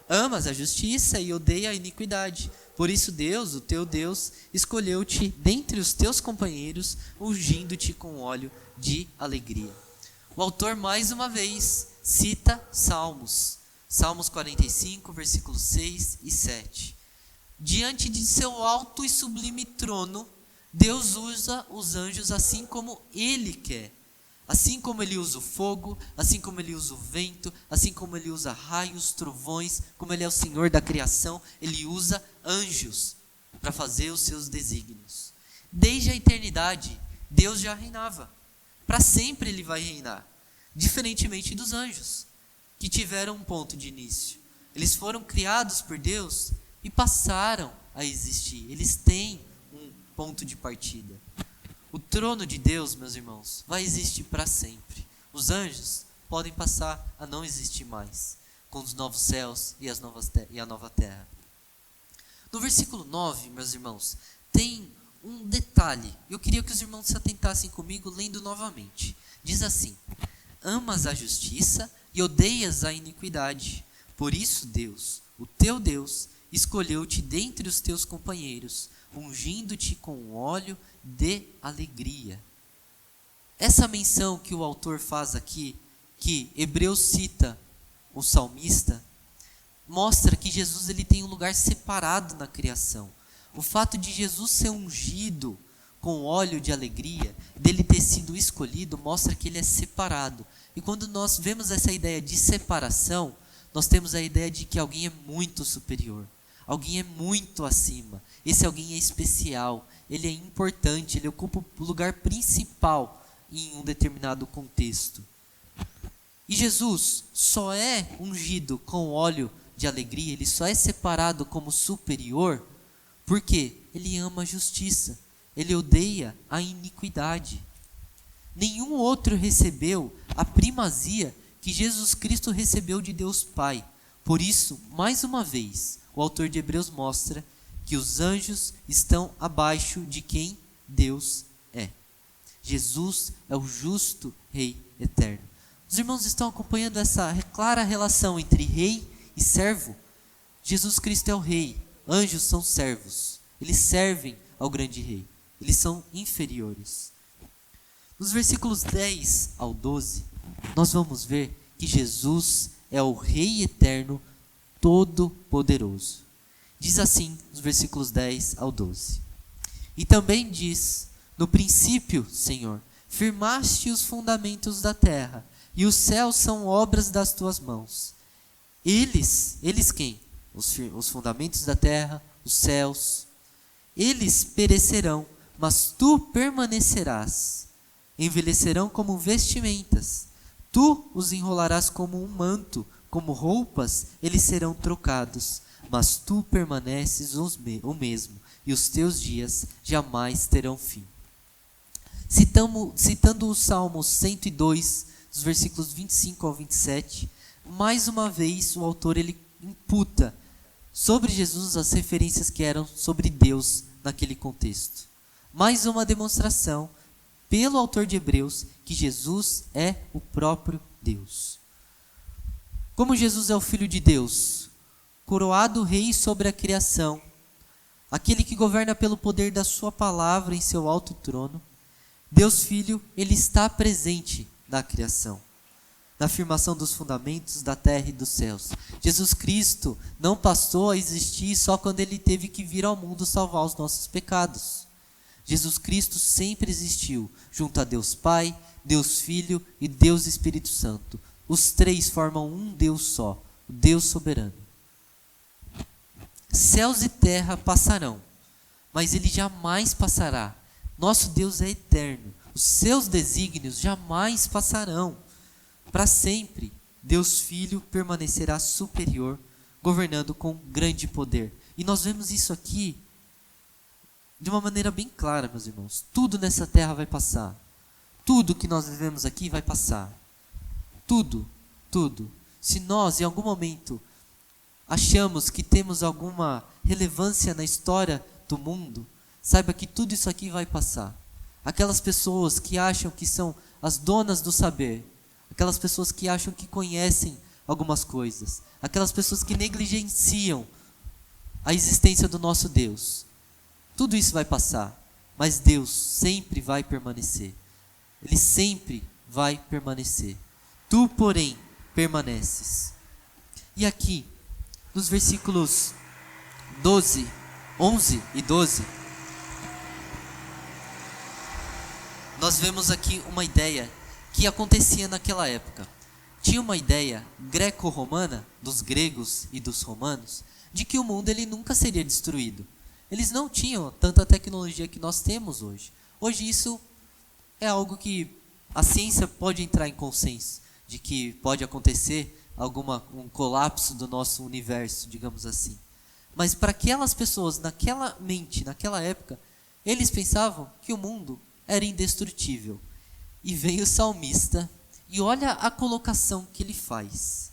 Amas a justiça e odeia a iniquidade. Por isso Deus, o teu Deus, escolheu-te dentre os teus companheiros, ungindo-te com óleo de alegria. O autor, mais uma vez, cita Salmos. Salmos 45, versículos 6 e 7. Diante de seu alto e sublime trono, Deus usa os anjos assim como Ele quer. Assim como Ele usa o fogo, assim como Ele usa o vento, assim como Ele usa raios, trovões, como Ele é o Senhor da criação, Ele usa anjos para fazer os seus desígnios. Desde a eternidade, Deus já reinava. Para sempre Ele vai reinar. Diferentemente dos anjos, que tiveram um ponto de início. Eles foram criados por Deus e passaram a existir. Eles têm um ponto de partida. O trono de Deus, meus irmãos, vai existir para sempre. Os anjos podem passar a não existir mais, com os novos céus e a nova terra. No versículo 9, meus irmãos, tem um detalhe. Eu queria que os irmãos se atentassem comigo lendo novamente. Diz assim: amas a justiça e odeias a iniquidade. Por isso Deus, o teu Deus, escolheu-te dentre os teus companheiros, ungindo-te com óleo de alegria. Essa menção que o autor faz aqui, que Hebreus cita o salmista, mostra que Jesus ele tem um lugar separado na criação. O fato de Jesus ser ungido com óleo de alegria, dele ter sido escolhido, mostra que ele é separado. E quando nós vemos essa ideia de separação, nós temos a ideia de que alguém é muito superior. Alguém é muito acima. Esse alguém é especial. Ele é importante. Ele ocupa o lugar principal em um determinado contexto. E Jesus só é ungido com óleo de alegria. Ele só é separado como superior porque ele ama a justiça. Ele odeia a iniquidade. Nenhum outro recebeu a primazia que Jesus Cristo recebeu de Deus Pai. Por isso, mais uma vez, o autor de Hebreus mostra que os anjos estão abaixo de quem Deus é. Jesus é o justo Rei eterno. Os irmãos estão acompanhando essa clara relação entre rei e servo? Jesus Cristo é o rei, anjos são servos. Eles servem ao grande rei. Eles são inferiores. Nos versículos 10 ao 12, nós vamos ver que Jesus é o Rei eterno, todo-poderoso. Diz assim, nos versículos 10 ao 12. E também diz: no princípio, Senhor, firmaste os fundamentos da terra, e os céus são obras das tuas mãos. Eles quem? Os fundamentos da terra, os céus. Eles perecerão, mas tu permanecerás. Envelhecerão como vestimentas. Tu os enrolarás como um manto, como roupas, eles serão trocados. Mas tu permaneces o mesmo, e os teus dias jamais terão fim. Citando o Salmo 102, dos versículos 25 ao 27, mais uma vez o autor ele imputa sobre Jesus as referências que eram sobre Deus naquele contexto. Mais uma demonstração pelo autor de Hebreus que Jesus é o próprio Deus. Como Jesus é o Filho de Deus, coroado Rei sobre a criação, aquele que governa pelo poder da sua palavra em seu alto trono, Deus Filho, ele está presente na criação, na afirmação dos fundamentos da terra e dos céus. Jesus Cristo não passou a existir só quando ele teve que vir ao mundo salvar os nossos pecados. Jesus Cristo sempre existiu junto a Deus Pai, Deus Filho e Deus Espírito Santo. Os três formam um Deus só, o Deus soberano. Céus e terra passarão, mas ele jamais passará. Nosso Deus é eterno. Os seus desígnios jamais passarão. Para sempre, Deus Filho permanecerá superior, governando com grande poder. E nós vemos isso aqui de uma maneira bem clara, meus irmãos. Tudo nessa terra vai passar. Tudo que nós vivemos aqui vai passar. Tudo, tudo. Se nós, em algum momento, achamos que temos alguma relevância na história do mundo, saiba que tudo isso aqui vai passar. Aquelas pessoas que acham que são as donas do saber, aquelas pessoas que acham que conhecem algumas coisas, aquelas pessoas que negligenciam a existência do nosso Deus, tudo isso vai passar, mas Deus sempre vai permanecer. Ele sempre vai permanecer. Tu, porém, permaneces. E aqui, nos versículos 11 e 12, nós vemos aqui uma ideia que acontecia naquela época. Tinha uma ideia greco-romana, dos gregos e dos romanos, de que o mundo ele nunca seria destruído. Eles não tinham tanta tecnologia que nós temos hoje. Hoje isso é algo que a ciência pode entrar em consenso, de que pode acontecer um colapso do nosso universo, digamos assim. Mas para aquelas pessoas, naquela mente, naquela época, eles pensavam que o mundo era indestrutível. E vem o salmista, e olha a colocação que ele faz.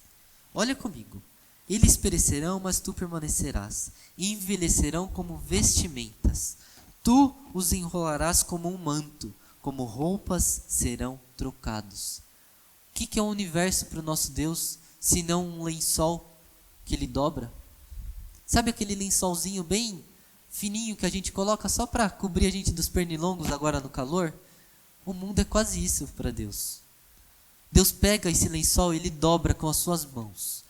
Olha comigo. Eles perecerão, mas tu permanecerás, e envelhecerão como vestimentas. Tu os enrolarás como um manto, como roupas serão trocados. O que é o universo para o nosso Deus, se não um lençol que ele dobra? Sabe aquele lençolzinho bem fininho que a gente coloca só para cobrir a gente dos pernilongos agora no calor? O mundo é quase isso para Deus. Deus pega esse lençol e ele dobra com as suas mãos.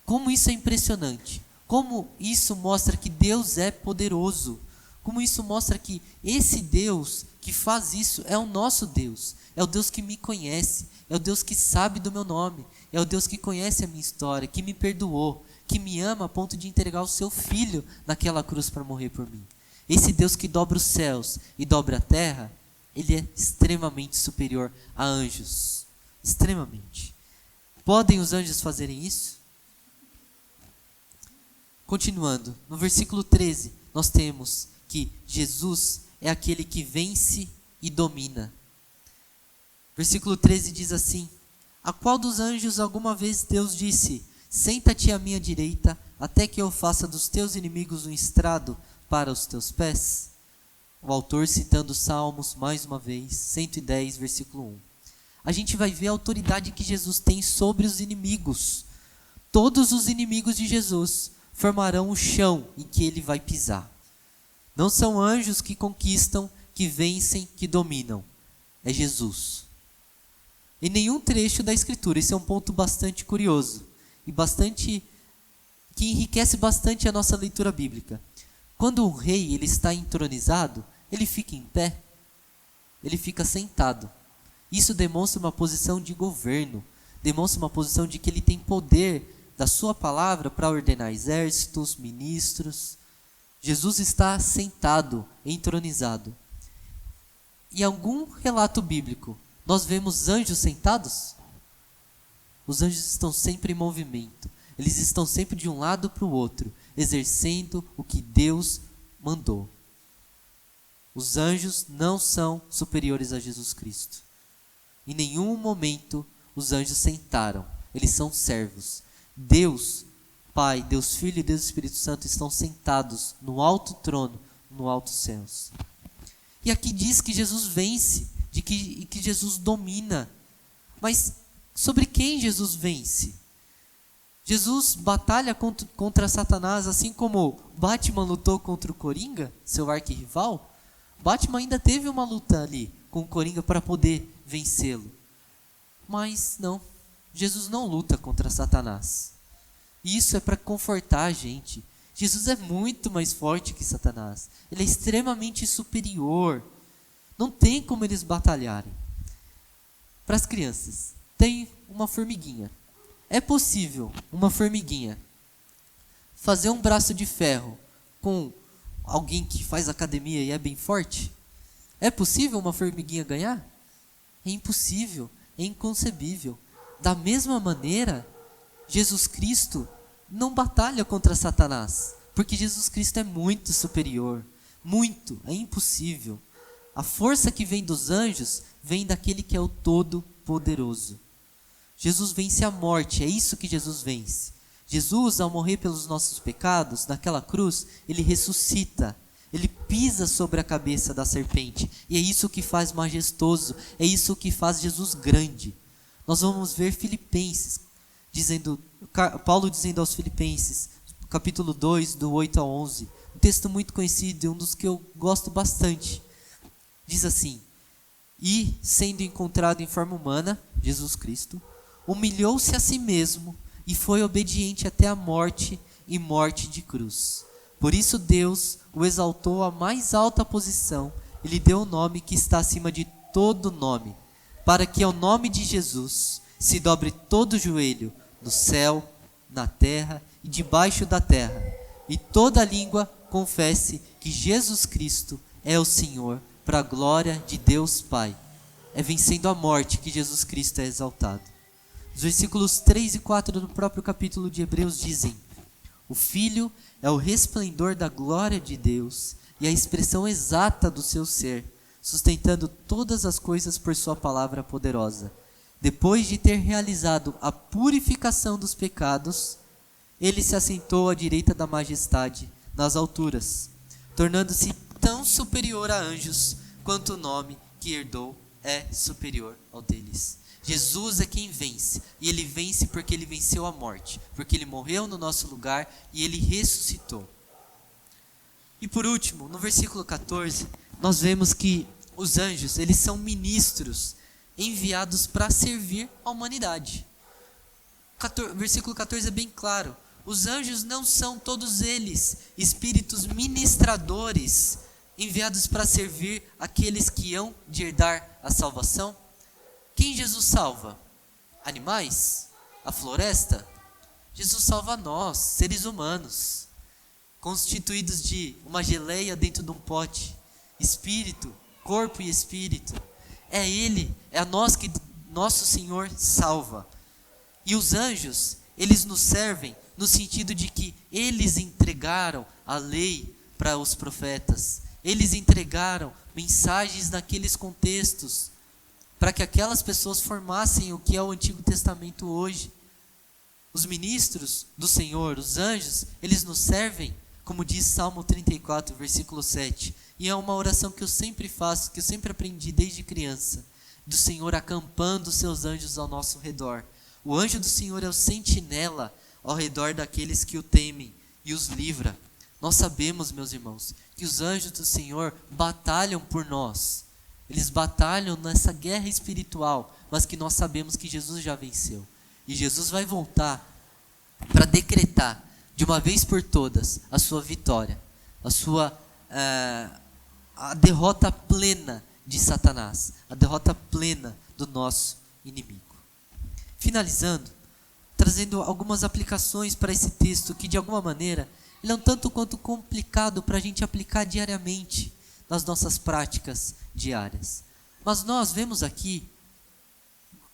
Como isso é impressionante. Como isso mostra que Deus é poderoso. Como isso mostra que esse Deus que faz isso é o nosso Deus. É o Deus que me conhece. É o Deus que sabe do meu nome. É o Deus que conhece a minha história, que me perdoou, que me ama a ponto de entregar o seu filho naquela cruz para morrer por mim. Esse Deus que dobra os céus e dobra a terra, ele é extremamente superior a anjos. Extremamente. Podem os anjos fazerem isso? Continuando, no versículo 13, nós temos que Jesus é aquele que vence e domina. Versículo 13 diz assim: a qual dos anjos alguma vez Deus disse: senta-te à minha direita, até que eu faça dos teus inimigos um estrado para os teus pés? O autor citando Salmos, mais uma vez, 110, versículo 1. A gente vai ver a autoridade que Jesus tem sobre os inimigos. Todos os inimigos de Jesus formarão o chão em que ele vai pisar. Não são anjos que conquistam, que vencem, que dominam. É Jesus. Em nenhum trecho da Escritura, esse é um ponto bastante curioso e que enriquece bastante a nossa leitura bíblica. Quando um rei ele está entronizado, ele fica em pé, ele fica sentado. Isso demonstra uma posição de governo, demonstra uma posição de que ele tem poder da sua palavra para ordenar exércitos, ministros. Jesus está sentado, entronizado. Em algum relato bíblico, nós vemos anjos sentados? Os anjos estão sempre em movimento. Eles estão sempre de um lado para o outro, exercendo o que Deus mandou. Os anjos não são superiores a Jesus Cristo. Em nenhum momento os anjos sentaram. Eles são servos. Deus, Pai, Deus Filho e Deus Espírito Santo estão sentados no alto trono, no alto céus. E aqui diz que Jesus vence, que Jesus domina. Mas sobre quem Jesus vence? Jesus batalha contra Satanás, assim como Batman lutou contra o Coringa, seu arquirrival. Batman ainda teve uma luta ali com o Coringa para poder vencê-lo. Mas não, Jesus não luta contra Satanás. E isso é para confortar a gente. Jesus é muito mais forte que Satanás. Ele é extremamente superior. Não tem como eles batalharem. Para as crianças, tem uma formiguinha. É possível uma formiguinha fazer um braço de ferro com alguém que faz academia e é bem forte? É possível uma formiguinha ganhar? É impossível, é inconcebível. Da mesma maneira, Jesus Cristo não batalha contra Satanás, porque Jesus Cristo é muito superior, é impossível. A força que vem dos anjos vem daquele que é o Todo-Poderoso. Jesus vence a morte, é isso que Jesus vence. Jesus, ao morrer pelos nossos pecados, naquela cruz, ele ressuscita. Ele pisa sobre a cabeça da serpente. E é isso que faz majestoso, é isso que faz Jesus grande. Nós vamos ver Filipenses, Paulo dizendo aos Filipenses, capítulo 2, do 8 ao 11, um texto muito conhecido e um dos que eu gosto bastante. Diz assim: e, sendo encontrado em forma humana, Jesus Cristo, humilhou-se a si mesmo e foi obediente até a morte e morte de cruz. Por isso Deus o exaltou à mais alta posição e lhe deu o nome que está acima de todo nome, para que ao nome de Jesus se dobre todo o joelho, no céu, na terra e debaixo da terra, e toda língua confesse que Jesus Cristo é o Senhor, para a glória de Deus Pai. É vencendo a morte que Jesus Cristo é exaltado. Os versículos 3 e 4 do próprio capítulo de Hebreus dizem: o Filho é o resplendor da glória de Deus e a expressão exata do seu ser, sustentando todas as coisas por sua palavra poderosa. Depois de ter realizado a purificação dos pecados, ele se assentou à direita da majestade nas alturas, tornando-se tão superior a anjos quanto o nome que herdou é superior ao deles. Jesus é quem vence, e ele vence porque ele venceu a morte, porque ele morreu no nosso lugar e ele ressuscitou. E por último, no versículo 14, nós vemos que os anjos, eles são ministros enviados para servir a humanidade. Versículo 14 é bem claro: os anjos não são todos eles espíritos ministradores enviados para servir aqueles que hão de herdar a salvação. Quem Jesus salva? Animais? A floresta? Jesus salva nós, seres humanos, constituídos de uma geleia dentro de um pote, espírito, corpo e espírito. É Ele, é a nós que nosso Senhor salva. E os anjos, eles nos servem no sentido de que eles entregaram a lei para os profetas, eles entregaram mensagens naqueles contextos, para que aquelas pessoas formassem o que é o Antigo Testamento hoje. Os ministros do Senhor, os anjos, eles nos servem, como diz Salmo 34, versículo 7. E é uma oração que eu sempre faço, que eu sempre aprendi desde criança, do Senhor acampando os seus anjos ao nosso redor. O anjo do Senhor é o sentinela ao redor daqueles que o temem e os livra. Nós sabemos, meus irmãos, que os anjos do Senhor batalham por nós. Eles batalham nessa guerra espiritual, mas que nós sabemos que Jesus já venceu. E Jesus vai voltar para decretar, de uma vez por todas, a sua vitória, a derrota plena de Satanás, a derrota plena do nosso inimigo. Finalizando, trazendo algumas aplicações para esse texto que, de alguma maneira, ele é um tanto quanto complicado para a gente aplicar diariamente nas nossas práticas diárias. Mas nós vemos aqui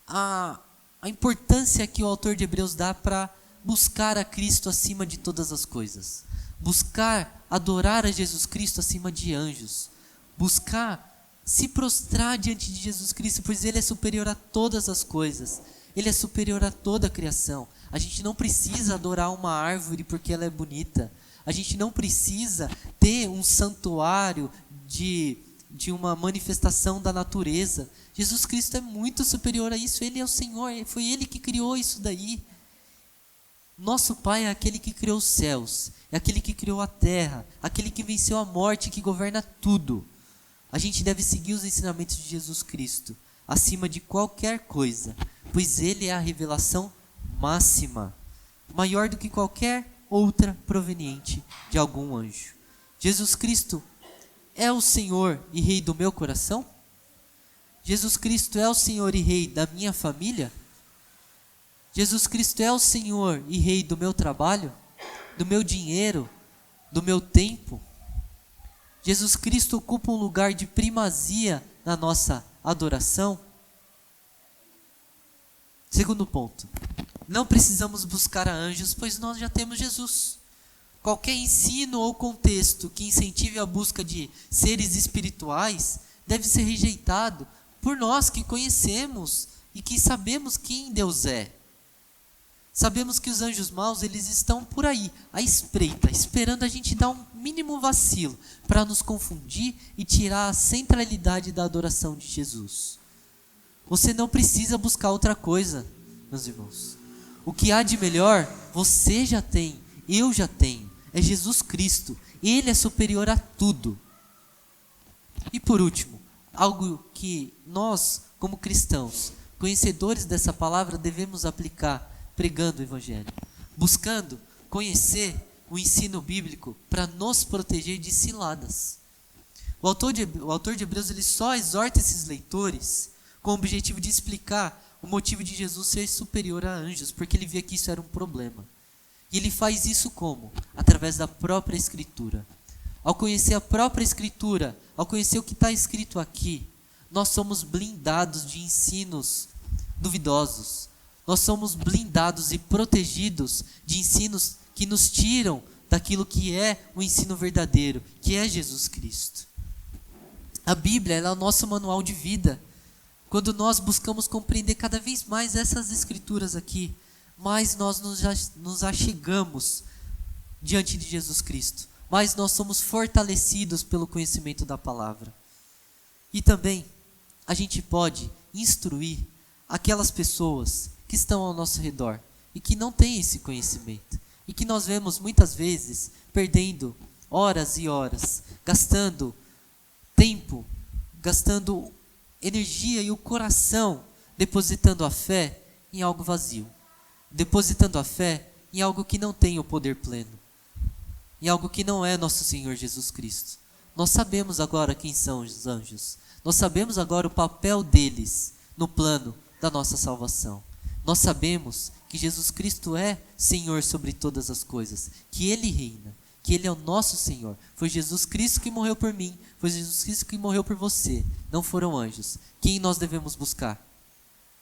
a importância que o autor de Hebreus dá para buscar a Cristo acima de todas as coisas. Buscar adorar a Jesus Cristo acima de anjos. Buscar se prostrar diante de Jesus Cristo, pois Ele é superior a todas as coisas. Ele é superior a toda a criação. A gente não precisa adorar uma árvore porque ela é bonita. A gente não precisa ter um santuário de uma manifestação da natureza. Jesus Cristo é muito superior a isso. Ele é o Senhor, foi Ele que criou isso daí. Nosso Pai é aquele que criou os céus, é aquele que criou a terra, aquele que venceu a morte, que governa tudo. A gente deve seguir os ensinamentos de Jesus Cristo, acima de qualquer coisa, pois Ele é a revelação máxima, maior do que qualquer outra proveniente de algum anjo. Jesus Cristo é o Senhor e Rei do meu coração? Jesus Cristo é o Senhor e Rei da minha família? Jesus Cristo é o Senhor e Rei do meu trabalho, do meu dinheiro, do meu tempo? Jesus Cristo ocupa um lugar de primazia na nossa adoração? Segundo ponto, não precisamos buscar a anjos, pois nós já temos Jesus. Qualquer ensino ou contexto que incentive a busca de seres espirituais deve ser rejeitado por nós que conhecemos e que sabemos quem Deus é. Sabemos que os anjos maus, eles estão por aí, à espreita, esperando a gente dar um mínimo vacilo para nos confundir e tirar a centralidade da adoração de Jesus. Você não precisa buscar outra coisa, meus irmãos. O que há de melhor, você já tem, eu já tenho. É Jesus Cristo. Ele é superior a tudo. E por último, algo que nós, como cristãos, conhecedores dessa palavra, devemos aplicar pregando o Evangelho, buscando conhecer o ensino bíblico para nos proteger de ciladas. O autor de Hebreus, ele só exorta esses leitores com o objetivo de explicar o motivo de Jesus ser superior a anjos, porque ele via que isso era um problema. E ele faz isso como? Através da própria Escritura. Ao conhecer a própria Escritura, ao conhecer o que está escrito aqui, nós somos blindados de ensinos duvidosos. Nós somos blindados e protegidos de ensinos que nos tiram daquilo que é o ensino verdadeiro, que é Jesus Cristo. A Bíblia ela é o nosso manual de vida. Quando nós buscamos compreender cada vez mais essas escrituras aqui, mais nós nos achegamos diante de Jesus Cristo, mais nós somos fortalecidos pelo conhecimento da palavra. E também a gente pode instruir aquelas pessoas que estão ao nosso redor e que não têm esse conhecimento e que nós vemos muitas vezes perdendo horas e horas, gastando tempo, gastando energia e o coração, depositando a fé em algo vazio, depositando a fé em algo que não tem o poder pleno, em algo que não é nosso Senhor Jesus Cristo. Nós sabemos agora quem são os anjos, nós sabemos agora o papel deles no plano da nossa salvação. Nós sabemos que Jesus Cristo é Senhor sobre todas as coisas, que Ele reina, que Ele é o nosso Senhor. Foi Jesus Cristo que morreu por mim, foi Jesus Cristo que morreu por você, não foram anjos. Quem nós devemos buscar?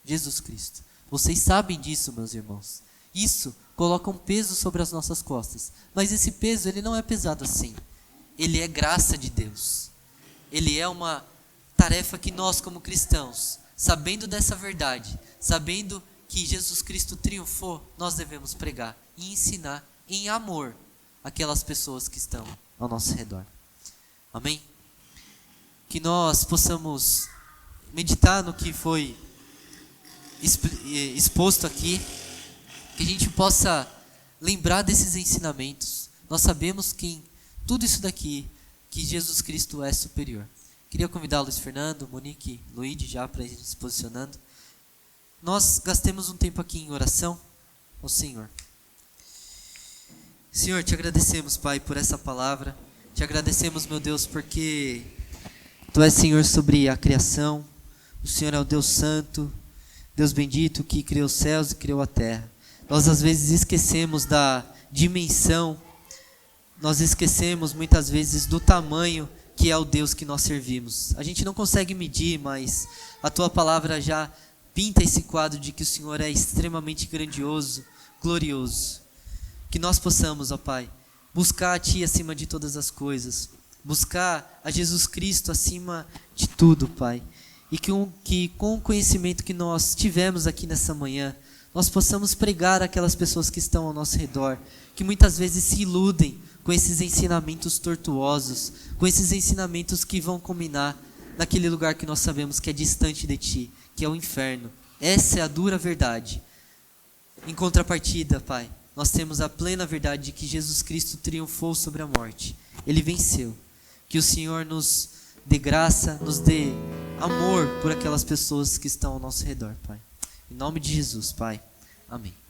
Jesus Cristo. Vocês sabem disso, meus irmãos. Isso coloca um peso sobre as nossas costas, mas esse peso ele não é pesado assim. Ele é graça de Deus. Ele é uma tarefa que nós como cristãos, sabendo dessa verdade, sabendo que Jesus Cristo triunfou, nós devemos pregar e ensinar em amor aquelas pessoas que estão ao nosso redor. Amém? Que nós possamos meditar no que foi exposto aqui, que a gente possa lembrar desses ensinamentos. Nós sabemos que em tudo isso daqui, que Jesus Cristo é superior. Queria convidar Luiz Fernando, Monique, Luíde já para ir se posicionando. Nós gastemos um tempo aqui em oração ao Senhor. Senhor, te agradecemos, Pai, por essa palavra. Te agradecemos, meu Deus, porque Tu és Senhor sobre a criação. O Senhor é o Deus Santo, Deus bendito que criou os céus e criou a terra. Nós às vezes esquecemos da dimensão, nós esquecemos muitas vezes do tamanho que é o Deus que nós servimos. A gente não consegue medir, mas a Tua palavra já pinta esse quadro de que o Senhor é extremamente grandioso, glorioso. Que nós possamos, ó Pai, buscar a Ti acima de todas as coisas, buscar a Jesus Cristo acima de tudo, Pai. E que com o conhecimento que nós tivemos aqui nessa manhã, nós possamos pregar aquelas pessoas que estão ao nosso redor, que muitas vezes se iludem com esses ensinamentos tortuosos, com esses ensinamentos que vão culminar naquele lugar que nós sabemos que é distante de Ti, que é o inferno. Essa é a dura verdade. Em contrapartida, Pai, nós temos a plena verdade de que Jesus Cristo triunfou sobre a morte. Ele venceu. Que o Senhor nos dê graça, nos dê amor por aquelas pessoas que estão ao nosso redor, Pai. Em nome de Jesus, Pai. Amém.